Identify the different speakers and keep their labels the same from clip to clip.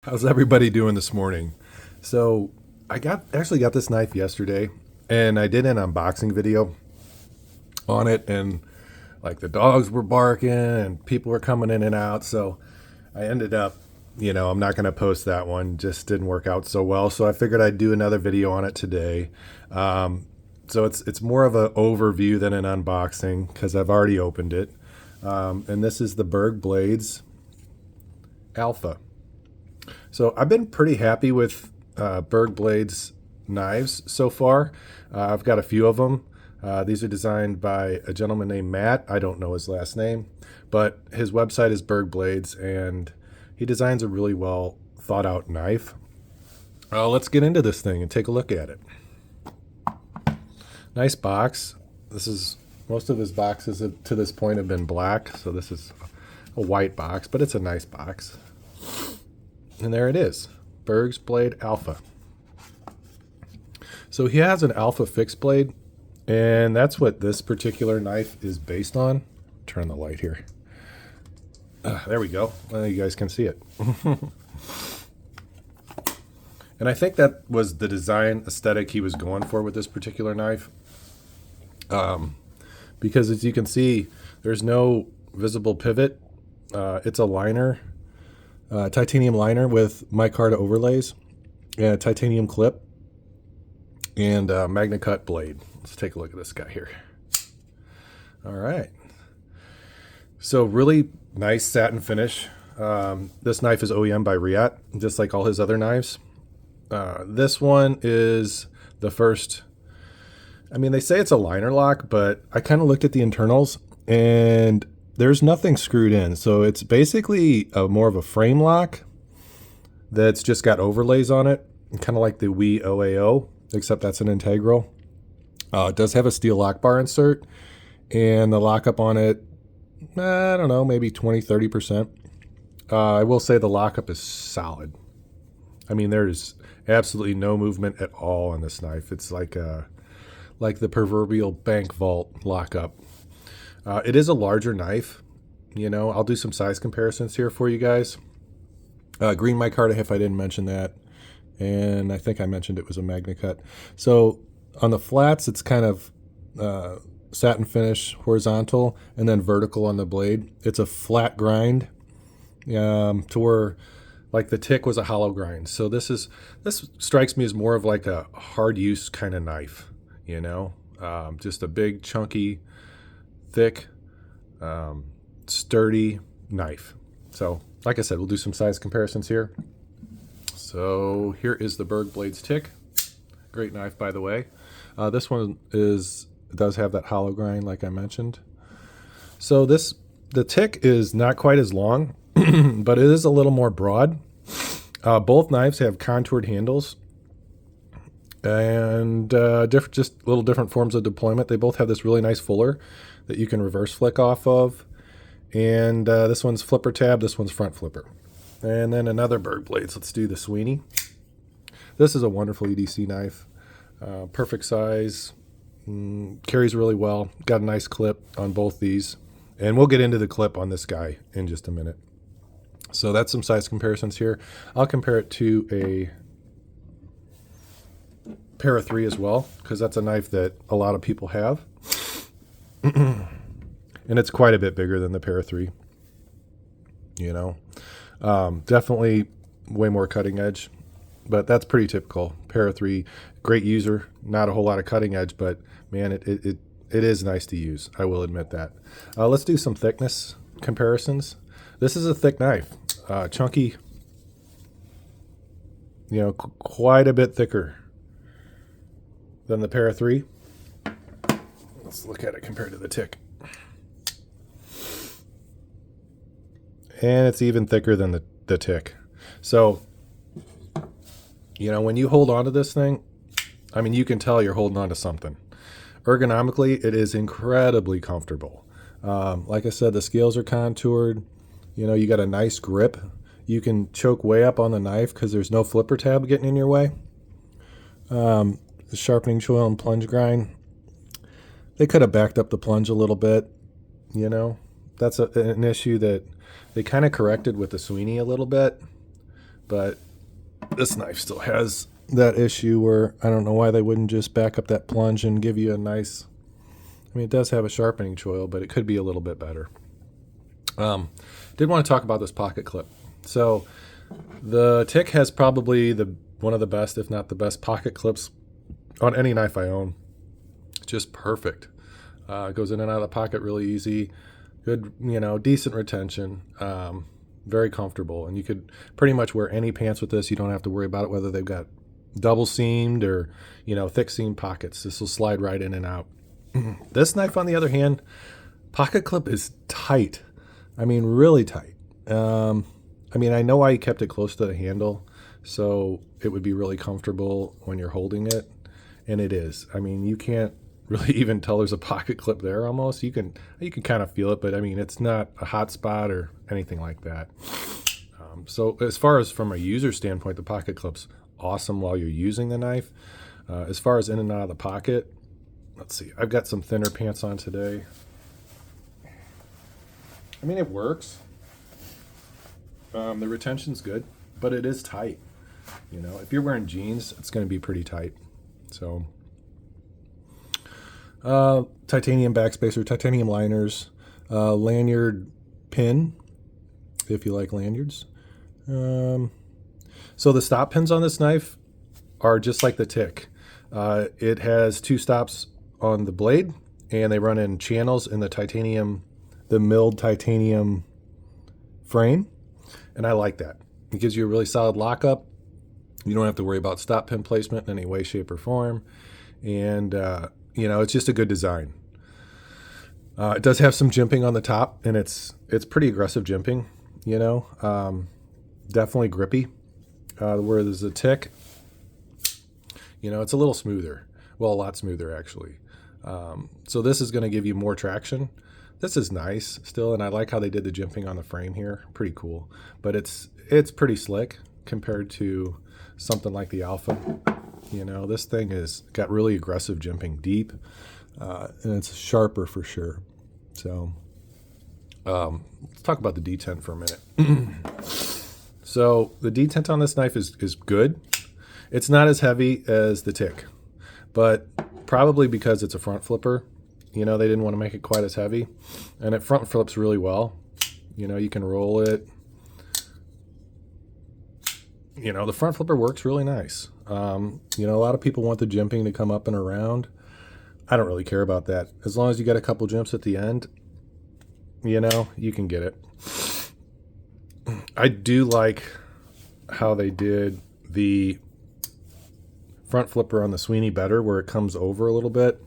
Speaker 1: How's everybody doing this morning? So I actually got this knife yesterday, and I did an unboxing video on it, and like the dogs were barking and people were coming in and out. So I ended up, I'm not going to post that one. Just didn't work out so well. So I figured I'd do another video on it today. So it's more of an overview than an unboxing because I've already opened it. And this is the BergBlades Alpha. So I've been pretty happy with BergBlades knives so far. I've got a few of them. These are designed by a gentleman named Matt. I don't know his last name, but his website is BergBlades, and he designs a really well thought out knife. Let's get into this thing and take a look at it. Nice box. Most of his boxes to this point have been black, so this is a white box, but it's a nice box. And there it is, BergBlades Alpha. So he has an Alpha fixed blade, and that's what this particular knife is based on. Turn the light here. There we go. Well, you guys can see it. And I think that was the design aesthetic he was going for with this particular knife. Because as you can see, there's no visible pivot. It's a liner. Titanium liner with micarta overlays, and a titanium clip, and a magnacut blade. Let's take a look at this guy here. All right. So really nice satin finish. This knife is OEM by Riat, just like all his other knives. This one is the first. I mean, they say it's a liner lock, but I kind of looked at the internals, and there's nothing screwed in. So it's basically more of a frame lock that's just got overlays on it, kind of like the Wii OAO, except that's an integral. It does have a steel lock bar insert, and the lockup on it, I don't know, maybe 20-30%. I will say the lockup is solid. I mean, there's absolutely no movement at all on this knife. It's like the proverbial bank vault lockup. It is a larger knife. I'll do some size comparisons here for you guys. Green micarta, if I didn't mention that. And I think I mentioned it was a magnacut. So on the flats, it's kind of satin finish, horizontal, and then vertical on the blade. It's a flat grind to where like the tick was a hollow grind. So this strikes me as more of like a hard use kind of knife, just a big chunky thick, sturdy knife. So like I said, we'll do some size comparisons here. So here is the BergBlades tick. Great knife, by the way. This one does have that hollow grind like I mentioned. So the tick is not quite as long, but it is a little more broad. Both knives have contoured handles and just little different forms of deployment. They both have this really nice fuller that you can reverse flick off of, and this one's flipper tab, this one's front flipper. And then another BergBlades. Let's do the Sweeney. This is a wonderful EDC knife, perfect size, carries really well, got a nice clip on both these, and we'll get into the clip on this guy in just a minute. So that's some size comparisons here. I'll compare it to a Para 3 as well, because that's a knife that a lot of people have. And it's quite a bit bigger than the Para 3. Definitely way more cutting edge, but that's pretty typical. Para 3, great user, not a whole lot of cutting edge, but man, it is nice to use. I will admit that. Let's do some thickness comparisons. This is a thick knife, chunky, quite a bit thicker than the Para 3. Let's look at it compared to the tick. And it's even thicker than the tick. So, when you hold on to this thing, I mean, you can tell you're holding on to something. Ergonomically, it is incredibly comfortable. Like I said, the scales are contoured. You got a nice grip. You can choke way up on the knife because there's no flipper tab getting in your way. The sharpening choil and plunge grind. They could have backed up the plunge a little bit. That's an issue that they kind of corrected with the Sweeney a little bit. but this knife still has that issue where I don't know why they wouldn't just back up that plunge and give you a nice, I mean, it does have a sharpening choil, but it could be a little bit better. Did want to talk about this pocket clip. So the Tick has probably one of the best, if not the best, pocket clips on any knife I own. Just perfect. It goes in and out of the pocket really easy. Good, decent retention. Very comfortable. And you could pretty much wear any pants with this. You don't have to worry about it, whether they've got double seamed or, thick seam pockets. This will slide right in and out. This knife, on the other hand, pocket clip is tight. I mean, really tight. I know I kept it close to the handle, so it would be really comfortable when you're holding it. And it is. I mean, you can't really even tell there's a pocket clip there almost. You can kind of feel it, but I mean, it's not a hot spot or anything like that. So as far as from a user standpoint, the pocket clip's awesome while you're using the knife. As far as in and out of the pocket, let's see. I've got some thinner pants on today. I mean, it works. The retention's good, but it is tight. If you're wearing jeans, it's going to be pretty tight. So, titanium backspacer, titanium liners, lanyard pin, if you like lanyards. So the stop pins on this knife are just like the Tick. It has 2 stops on the blade, and they run in channels in the milled titanium frame, and I like that. It gives you a really solid lockup. You don't have to worry about stop pin placement in any way, shape, or form, and it's just a good design. It does have some jimping on the top, and it's pretty aggressive jimping. Definitely grippy. Whereas the Tick, it's a little smoother. Well, a lot smoother actually. So this is going to give you more traction. This is nice still, and I like how they did the jimping on the frame here. Pretty cool. But it's pretty slick compared to something like the Alpha. This thing has got really aggressive jimping deep, and it's sharper for sure. So let's talk about the detent for a minute. So the detent on this knife is good. It's not as heavy as the Tick, but probably because it's a front flipper, they didn't want to make it quite as heavy, and it front flips really well. You can roll it. The front flipper works really nice. A lot of people want the jimping to come up and around. I don't really care about that. As long as you get a couple jumps at the end, you can get it. I do like how they did the front flipper on the Sweeney better, where it comes over a little bit.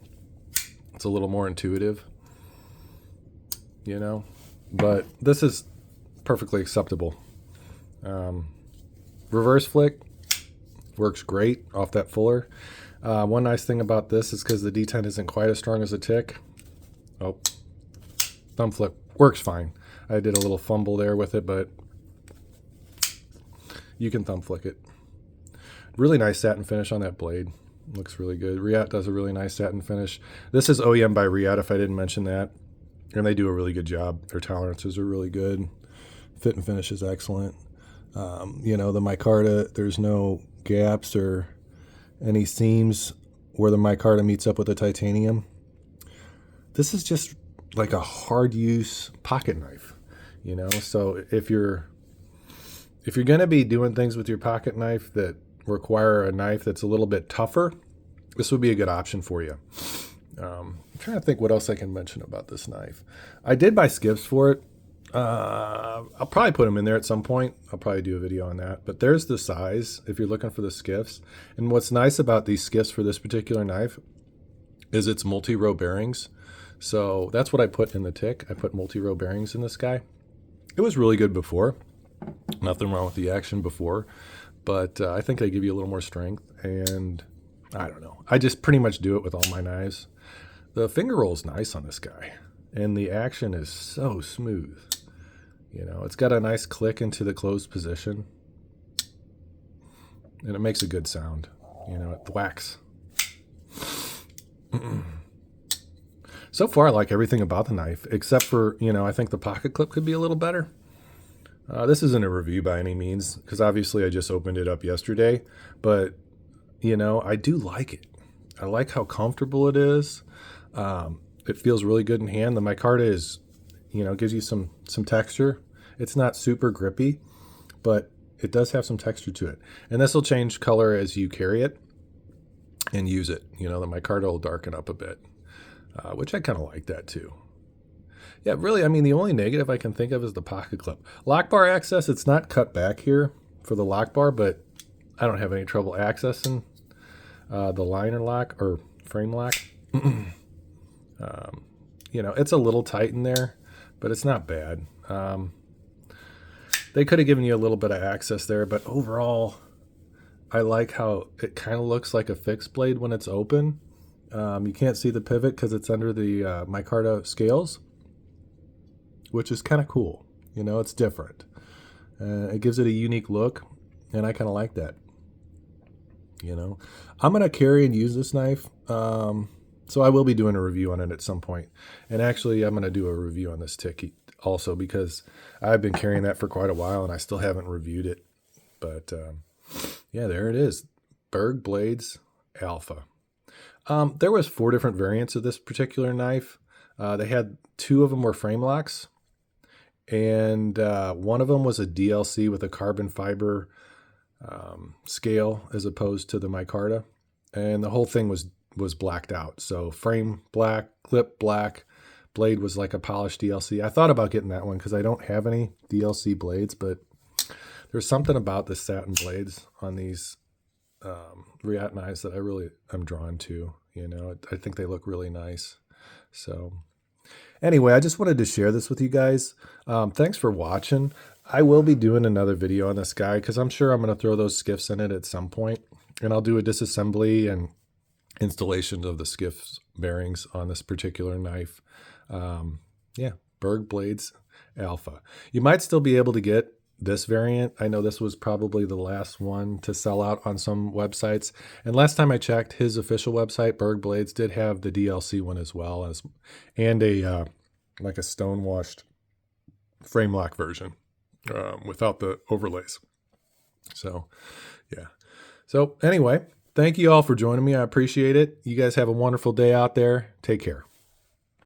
Speaker 1: It's a little more intuitive, but this is perfectly acceptable. Reverse flick works great off that fuller. One nice thing about this is because the detent isn't quite as strong as a Tick. Oh, thumb flick works fine. I did a little fumble there with it, but you can thumb flick it. Really nice satin finish on that blade. Looks really good. Riat does a really nice satin finish. This is OEM by Riat, if I didn't mention that. And they do a really good job. Their tolerances are really good. Fit and finish is excellent. The micarta, there's no gaps or any seams where the micarta meets up with the titanium. This is just like a hard use pocket knife, So if you're going to be doing things with your pocket knife that require a knife that's a little bit tougher, this would be a good option for you. I'm trying to think what else I can mention about this knife. I did buy skiffs for it. I'll probably put them in there at some point. I'll probably do a video on that. But there's the size if you're looking for the skiffs. And what's nice about these skiffs for this particular knife is it's multi-row bearings. So that's what I put in the Tick. I put multi-row bearings in this guy. It was really good before. Nothing wrong with the action before. But I think they give you a little more strength. And I don't know. I just pretty much do it with all my knives. The finger roll is nice on this guy. And the action is so smooth. It's got a nice click into the closed position. And it makes a good sound. It thwacks. So far, I like everything about the knife, except for, I think the pocket clip could be a little better. This isn't a review by any means, because obviously I just opened it up yesterday, but I do like it. I like how comfortable it is. It feels really good in hand. The micarta is, gives you some texture. It's not super grippy, but it does have some texture to it. And this will change color as you carry it and use it. The micarta will darken up a bit, which I kind of like that too. Yeah, really, I mean, the only negative I can think of is the pocket clip. Lock bar access, it's not cut back here for the lock bar, but I don't have any trouble accessing the liner lock or frame lock. It's a little tight in there, but it's not bad. They could have given you a little bit of access there, but overall, I like how it kind of looks like a fixed blade when it's open. You can't see the pivot because it's under the micarta scales, which is kind of cool. It's different. It gives it a unique look, and I kind of like that. I'm going to carry and use this knife, so I will be doing a review on it at some point. And actually, I'm going to do a review on this tick also, because I've been carrying that for quite a while, and I still haven't reviewed it. But, yeah, there it is. BergBlades Alpha. There was 4 different variants of this particular knife. They had 2 of them were frame locks, and one of them was a DLC with a carbon fiber scale as opposed to the micarta, and the whole thing was blacked out. So frame black, clip black, blade was like a polished DLC. I thought about getting that one because I don't have any DLC blades, but there's something about the satin blades on these Riat knives that I really am drawn to. I think they look really nice. So anyway, I just wanted to share this with you guys. Thanks for watching. I will be doing another video on this guy because I'm sure I'm going to throw those skiffs in it at some point, and I'll do a disassembly and installation of the skiffs bearings on this particular knife. Yeah, BergBlades Alpha. You might still be able to get this variant. I know this was probably the last one to sell out on some websites. And last time I checked, his official website, BergBlades, did have the DLC one as well, and a like a stone washed frame lock version without the overlays. So yeah. So anyway, thank you all for joining me. I appreciate it. You guys have a wonderful day out there. Take care.